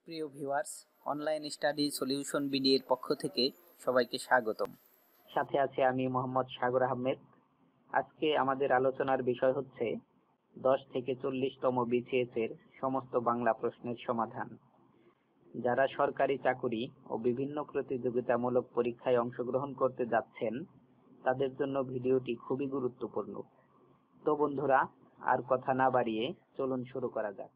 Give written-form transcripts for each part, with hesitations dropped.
প্রিয় viewers, online study solution BD এর পক্ষ থেকে সবাইকে স্বাগতম। সাথে আছে আমি মোহাম্মদ সাগর আহমেদ। আজকে আমাদের আলোচনার বিষয় হচ্ছে 10 থেকে 40তম বিসিএস এর সমস্ত বাংলা প্রশ্নের সমাধান। যারা সরকারি চাকুরি ও বিভিন্ন প্রতিযোগিতামূলক পরীক্ষায় অংশগ্রহণ করতে যাচ্ছেন তাদের জন্য ভিডিওটি খুবই গুরুত্বপূর্ণ। তো বন্ধুরা, আর কথা না বাড়িয়ে চলুন শুরু করা যাক।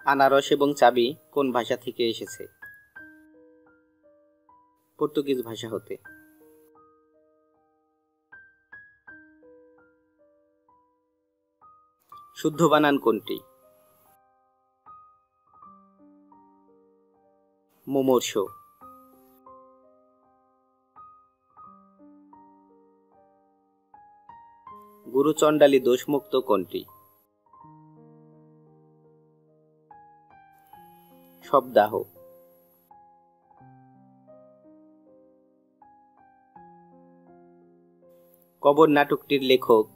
আনারস এবং চাবি কোন ভাষা থেকে এসেছে? পর্তুগিজ ভাষা হতে। শুদ্ধ বানান কোনটি? মুমূর্ষ। গুরুচণ্ডালী দোষমুক্ত কোনটি? শবদাহ। কবর নাটকটির লেখক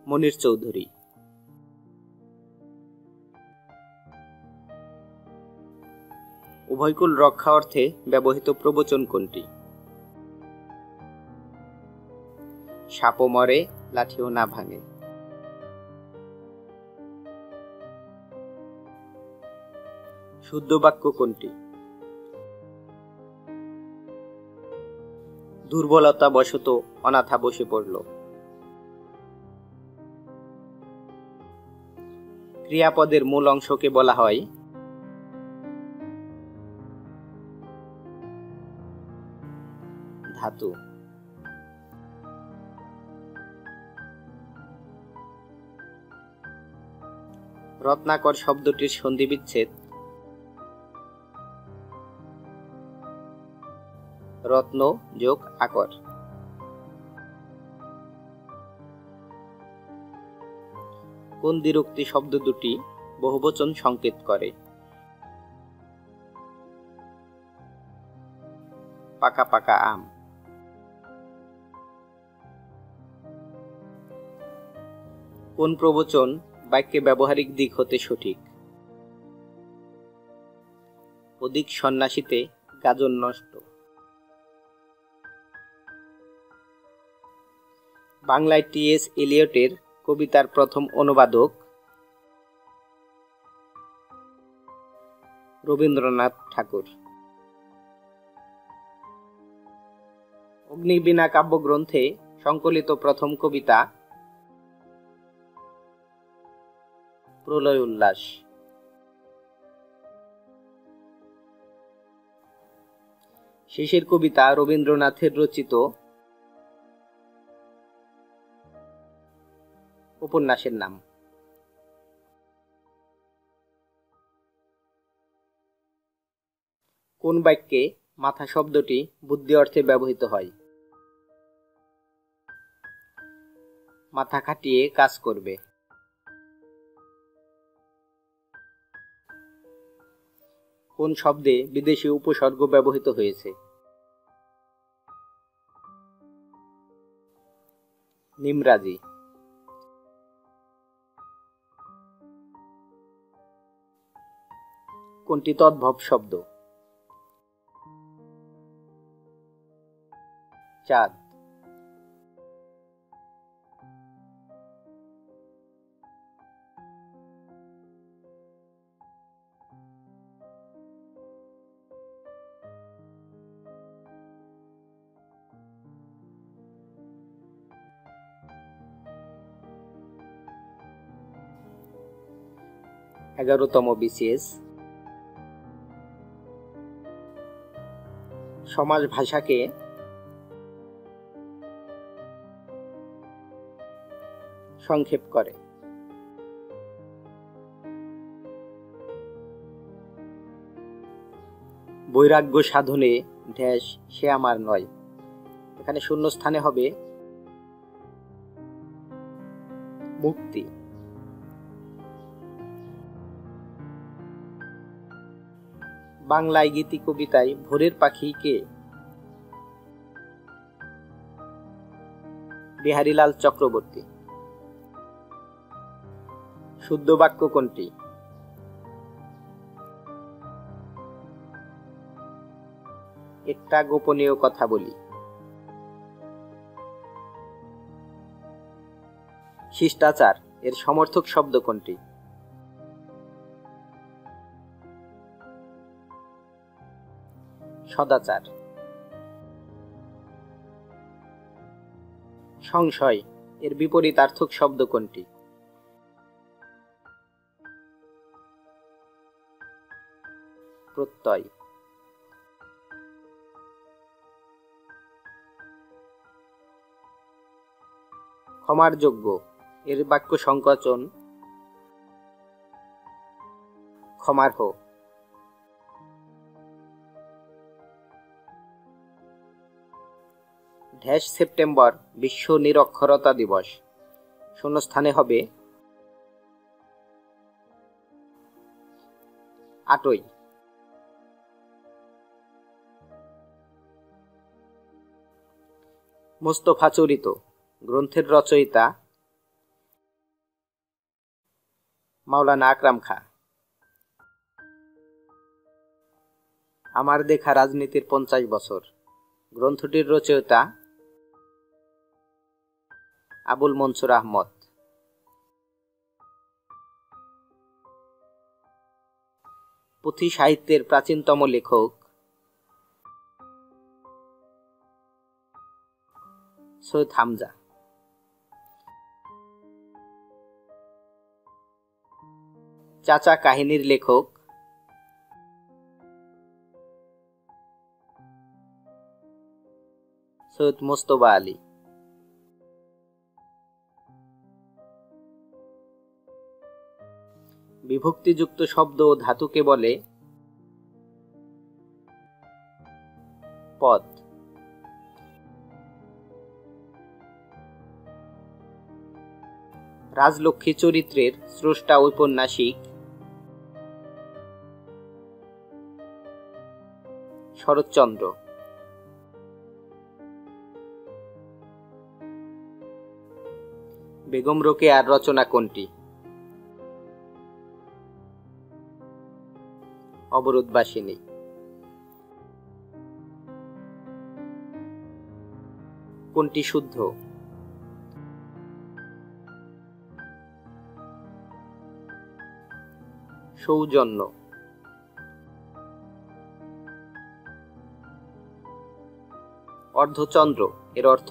মনির চৌধুরী। উভয়কুল রক্ষা অর্থে ব্যবহৃত প্রবচন কোনটি? সাপও মরে, লাঠিও না ভাঙে। শুদ্ধ বাক্য কোনটি? দুর্বলতা বশত অনাথা বসে পড়ল। ক্রিয়াপদের মূল অংশকে বলা হয় ধাতু। রত্নাকর শব্দটির সন্ধিবিচ্ছেদ রত্ন যোগ আকর। কোন দ্বিরুক্তি শব্দ দুটি বহুবচন সংকেত করে? পাকা পাকা আম। কোন প্রবচন বাক্যে ব্যবহারিক দিক হতে সঠিক? অধিক সন্ন্যাসীতে গাজন নষ্ট। বাংলায় টি.এস. এলিয়টের কবিতার প্রথম অনুবাদক রবীন্দ্রনাথ ঠাকুর। অগ্নিবীণা কাব্যগ্রন্থে সংকলিত প্রথম কবিতা প্রলয় উল্লাস। শেষের কবিতা রবীন্দ্রনাথের রচিত উপন্যাসের নাম? কোন বাক্যে মাথা শব্দটি বুদ্ধি অর্থে ব্যবহৃত হয়? মাথা খাটিয়ে কাজ করবে। কোন শব্দে বিদেশি উপসর্গ ব্যবহৃত হয়েছে? নিমরাজি। কোনটি তদ্ভব শব্দ? চাঁদ। এগারোতম বিসিএস সমাজ ভাষাকে সংক্ষেপ করে। বৈরাগ্য সাধনে ড্যাশ সে আমার নয়। এখানে শূন্য স্থানে হবে মুক্তি। বাংলায় গীতি কবিতায় ভোরের পাখি কে? বিহারীলাল চক্রবর্তী। শুদ্ধ বাক্য কোনটি? একটা গোপনীয় কথা বলি। শিষ্টাচার এর সমর্থক শব্দ কোনটি? সদাচার। সংশয় এর বিপরীতার্থক শব্দ কোনটি? প্রত্যয়। ক্ষমার যোগ্য এর বাক্য সংকোচন ক্ষমার্হ। সেপ্টেম্বর বিশ্ব নিরক্ষরতা দিবস। শূন্যস্থানে হবে 8ই। মোস্তফা চরিত গ্রন্থের রচয়িতা মাওলানা আকরাম খাঁ। আমার দেখা রাজনীতির 50 বছর গ্রন্থটির রচয়িতা আবুল মনসুর আহমদ। পুঁথি সাহিত্যের প্রাচীনতম লেখক সৈয়দ হামজা। চাচা কাহিনীর লেখক সৈয়দ মোস্তফা আলী। বিভক্তিযুক্ত শব্দ ও ধাতুকে বলে পদ। রাজলক্ষ্মী চরিত্রের স্রষ্টা ঔপন্যাসিক শরৎচন্দ্র। বেগম রোকেয়ার রচনা কোনটি? অবরোধবাসিনী। কোনটি শুদ্ধ? সৌজন্য। অর্ধচন্দ্র এর অর্থ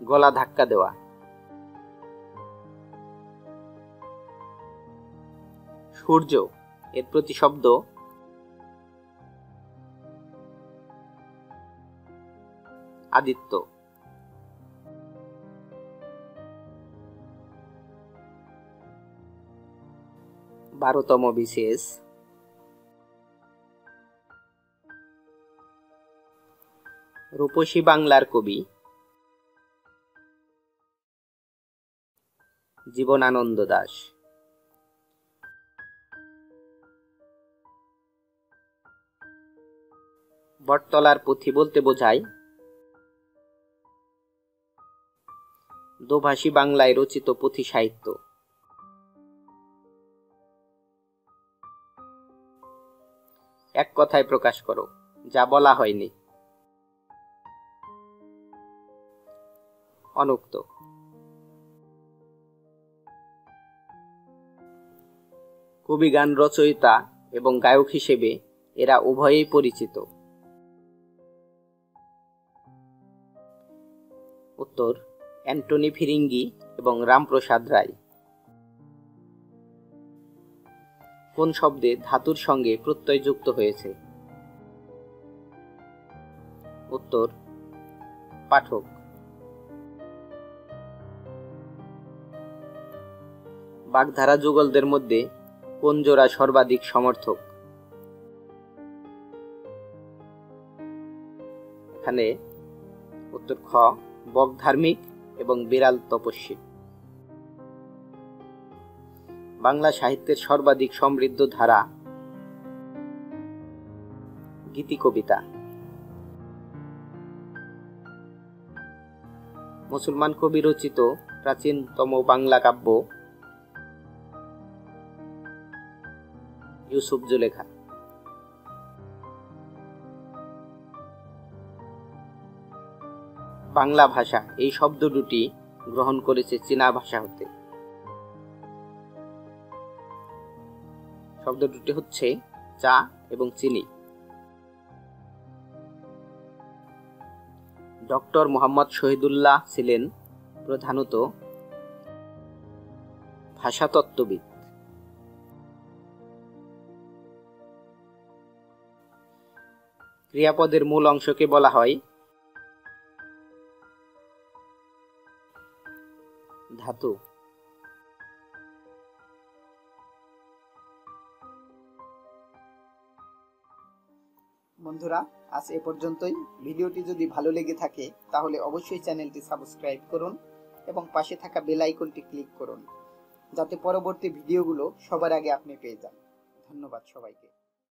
গলা ধাক্কা দেওয়া। সূর্য এর প্রতিশব্দ আদিত্য। 12তম বিশেষ রূপসী বাংলার কবি জীবনানন্দ দাশ। বটতলার পুঁথি বলতে বোঝায় দোভাষী বাংলায় রচিত পুঁথি সাহিত্য। এক কথায় প্রকাশ করো যা বলা হয়নি। অনুক্ত। কবি, গান রচয়িতা এবং গায়ক হিসেবে এরা উভয়েই পরিচিত। উত্তর অ্যান্টনি ফিরিঙ্গি এবং রামপ্রসাদ রায়। কোন শব্দে ধাতুর সঙ্গে প্রত্যয় যুক্ত হয়েছে? উত্তর পাঠক। বাগধারা যুগলদের মধ্যে কোন জোড়া সর্বাধিক সমর্থক? এখানে উত্তর খ বক ধার্মিক এবং বিড়াল তপস্বী। বাংলা সাহিত্যের সর্বাধিক সমৃদ্ধ ধারা গীতি কবিতা। মুসলমান কবি রচিত প্রাচীনতম বাংলা কাব্য ইউসুফ জুলেখা। বাংলা ভাষা এই শব্দ দুটি গ্রহণ করেছে চীনা ভাষা হতে। শব্দ দুটি হচ্ছে চা এবং চিনি। ডক্টর মোহাম্মদ শহীদুল্লাহ ছিলেন প্রধানত ভাষাতত্ত্ববিদ। ক্রিয়াপদের মূল অংশকে বলা হয় ধাতু। বন্ধুরা, আজ এ পর্যন্তই। ভিডিওটি যদি ভালো লেগে থাকে তাহলে অবশ্যই চ্যানেলটি সাবস্ক্রাইব করুন এবং পাশে থাকা বেল আইকনটি ক্লিক করুন, যাতে পরবর্তী ভিডিওগুলো সবার আগে আপনি পেয়ে যান। ধন্যবাদ সবাইকে।